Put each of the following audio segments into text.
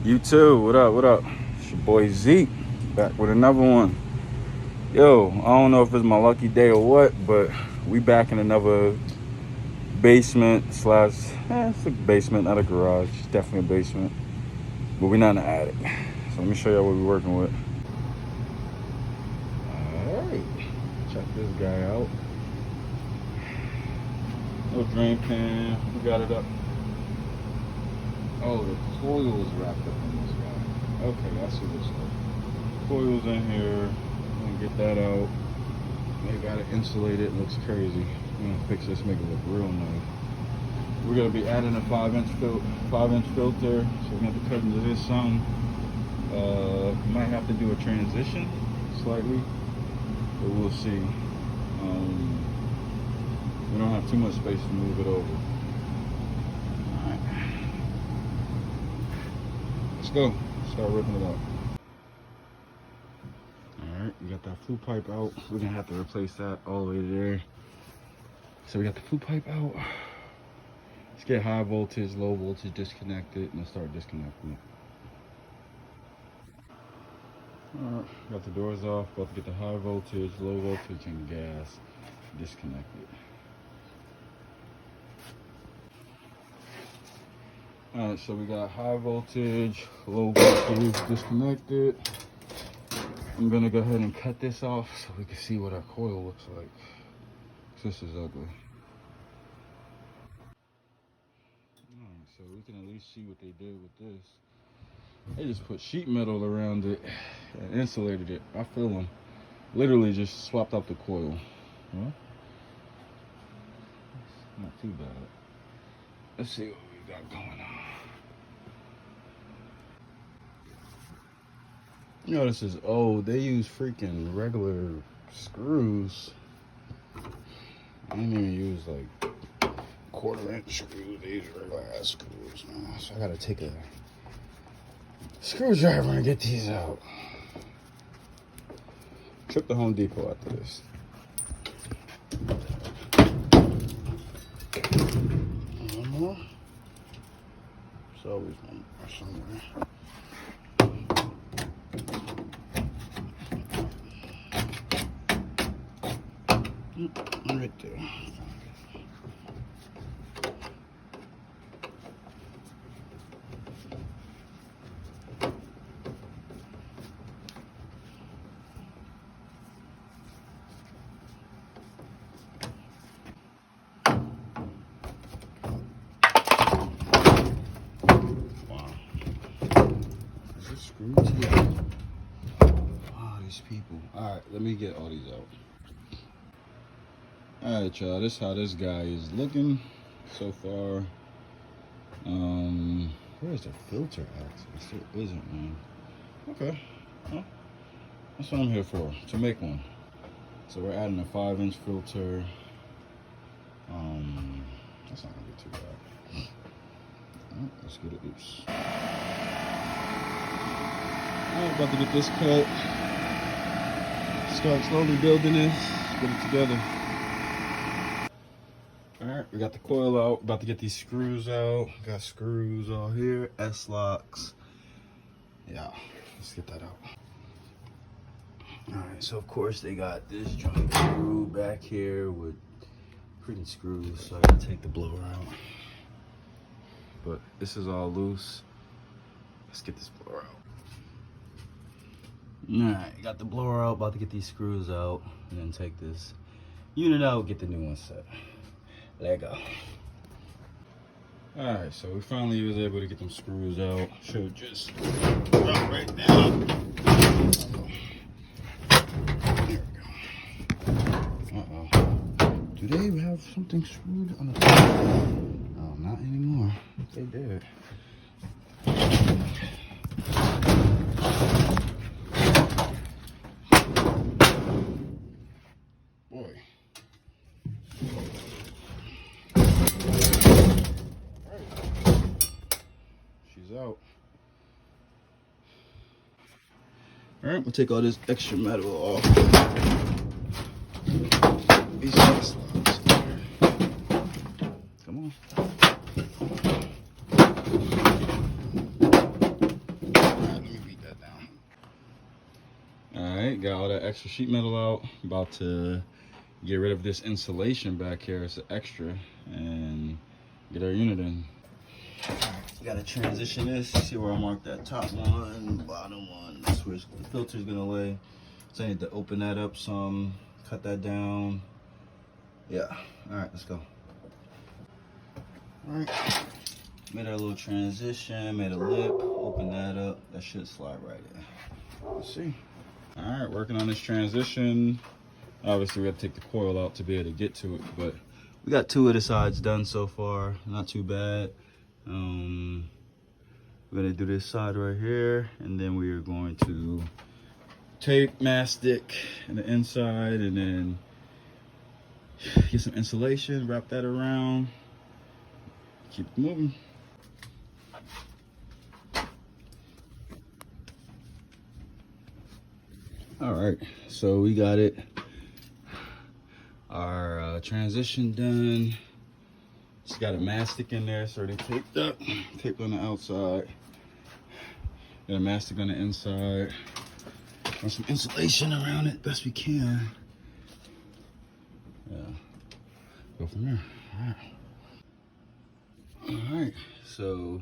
You too. What up? What up? It's your boy Zeke back with another one. Yo, I don't know if it's my lucky day or what, but we back in another basement slash. It's a basement, not a garage. It's definitely a basement, but we're not in the attic. So let me show y'all what we're working with. All right, check this guy out. No drain pan. We got it up. Oh, the coil is wrapped up in this guy. Okay, I see this stuff. Coil's in here. I'm gonna get that out. They got it insulated. It looks crazy. I'm gonna fix this, make it look real nice. We're gonna be adding a 5-inch filter, so we're gonna have to cut into this some. Might have to do a transition slightly, but we'll see. We don't have too much space to move it over. Alright. Let's go. Start ripping it out. Alright, we got that flue pipe out. We're gonna have to replace that all the way there. So we got the flue pipe out. Let's get high voltage, low voltage disconnected, and let's start disconnecting it. Alright, got the doors off, about to get the high voltage, low voltage, and gas disconnected. Alright, so we got high voltage, low voltage disconnected. I'm gonna go ahead and cut this off so we can see what our coil looks like. This is ugly. Alright, so we can at least see what they did with this. They just put sheet metal around it and insulated it. I feel them. Literally just swapped out the coil. Huh? Not too bad. Let's see what we got going on. You know, this is old. They use freaking regular screws. I didn't even use like 1/4-inch screws. These regular ass screws now. So I gotta take a screwdriver and get these out. Trip to Home Depot after this. One more. There's always one more somewhere. Right there. Wow. Is this screwed together? Wow, these people. Alright, let me get all these out. Alright, y'all, this is how this guy is looking so far. Where's the filter at? There isn't one. Okay, well, that's what I'm here for, to make one. So we're adding a 5-inch filter. That's not gonna be too bad. Alright, let's get it loose. Alright, about to get this cut. Start slowly building this, get it together. Alright, we got the coil out, about to get these screws out. Got screws all here, S-locks. Yeah, let's get that out. Alright, so of course they got this joint screw back here with pretty screws, so I gotta take the blower out. But this is all loose. Let's get this blower out. Alright, got the blower out, about to get these screws out, and then take this unit out, get the new one set. Let go. Alright, so we finally was able to get them screws out. Should just drop right down. There we go. Uh-oh. Do they have something screwed on the top? No, not anymore. They did. Boy. Out. All right, we'll take all this extra metal off. These slots. Come on. got all that extra sheet metal out. About to get rid of this insulation back here. It's an extra, and get our unit in. Gotta transition this. See where I marked that top one, bottom one. That's where the filter's gonna lay. So I need to open that up some, cut that down. Yeah. All right, let's go. All right. Made our little transition. Made a lip. Open that up. That should slide right in. Let's see. All right, working on this transition. Obviously, we have to take the coil out to be able to get to it, but we got 2 of the sides done so far. Not too bad. We're gonna do this side right here, and then we are going to tape mastic in the inside, and then get some insulation, wrap that around, keep it moving. All right, so we got it. Our transition done. Just got a mastic in there, so already taped up. Taped on the outside. Got a mastic on the inside. And some insulation around it, best we can. Yeah. Go from there. All right. So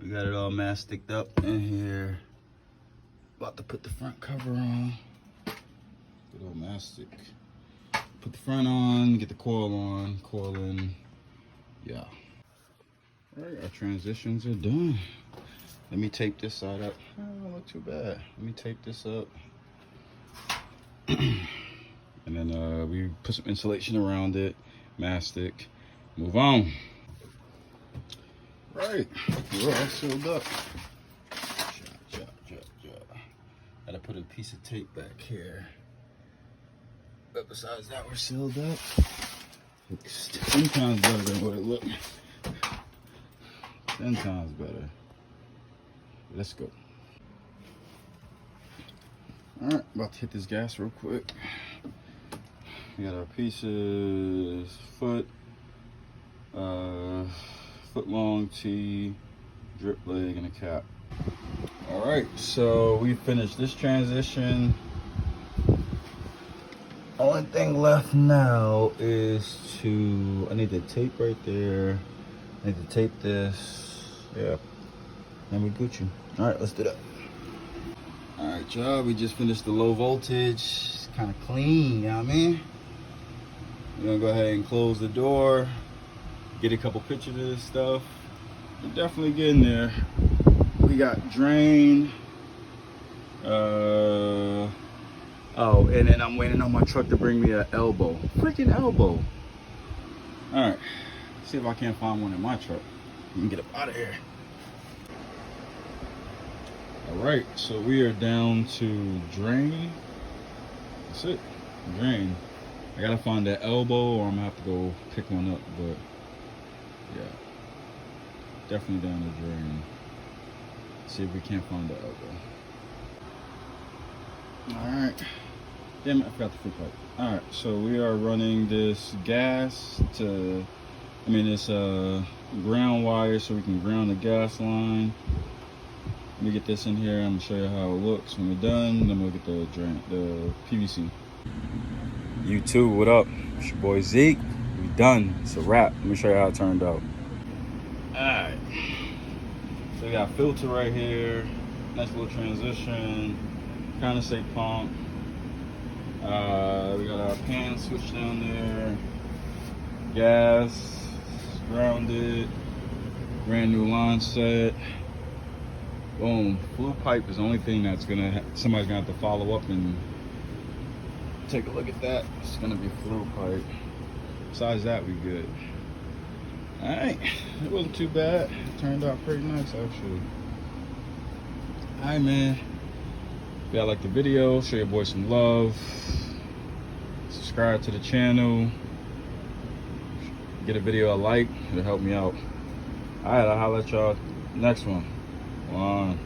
we got it all masticed up in here. About to put the front cover on. Good old mastic. Put the front on, get the coil on, coil in. Yeah. All right, our transitions are done. Let me tape this side up. Oh, don't look too bad. Let me tape this up. And then we put some insulation around it, mastic, move on. Right, we're all sealed up. Chop. Gotta put a piece of tape back here. But besides that, we're sealed up. Looks 10 times better than what it looked. 10 times better. Let's go. All right, about to hit this gas real quick. We got our pieces, foot long T, drip leg, and a cap. All right, so we finished this transition. Only thing left now is I need the tape right there. I need to tape this. Yeah. And we Gucci. All right, let's do that. All right, y'all, we just finished the low voltage. It's kind of clean, you know what I mean? We're gonna go ahead and close the door, get a couple pictures of this stuff. We're definitely getting there. We got drain. Oh, and then I'm waiting on my truck to bring me an elbow. Freaking elbow. All right, see if I can't find one in my truck. We can get up out of here. All right, so we are down to drain. That's it, drain. I gotta find that elbow, or I'm gonna have to go pick one up, but yeah, definitely down to drain. See if we can't find the elbow. All right. Damn it, I forgot the free pipe. All right, so we are running this gas to, this ground wire so we can ground the gas line. Let me get this in here. I'm gonna show you how it looks when we're done. Then we'll get the PVC. You too, what up? It's your boy Zeke. We done. It's a wrap. Let me show you how it turned out. All right. So we got filter right here. Nice little transition. Condensate pump. We got our pan switch down there. Gas, grounded. Brand new line set. Boom. Flue pipe is the only thing that's somebody's gonna have to follow up and take a look at that. It's gonna be flue pipe. Besides that, we good. All right, it wasn't too bad. It turned out pretty nice actually. All right, man. If y'all like the video, show your boy some love. Subscribe to the channel. Get a video a like. It'll help me out. All right, I'll holler at y'all next one. One.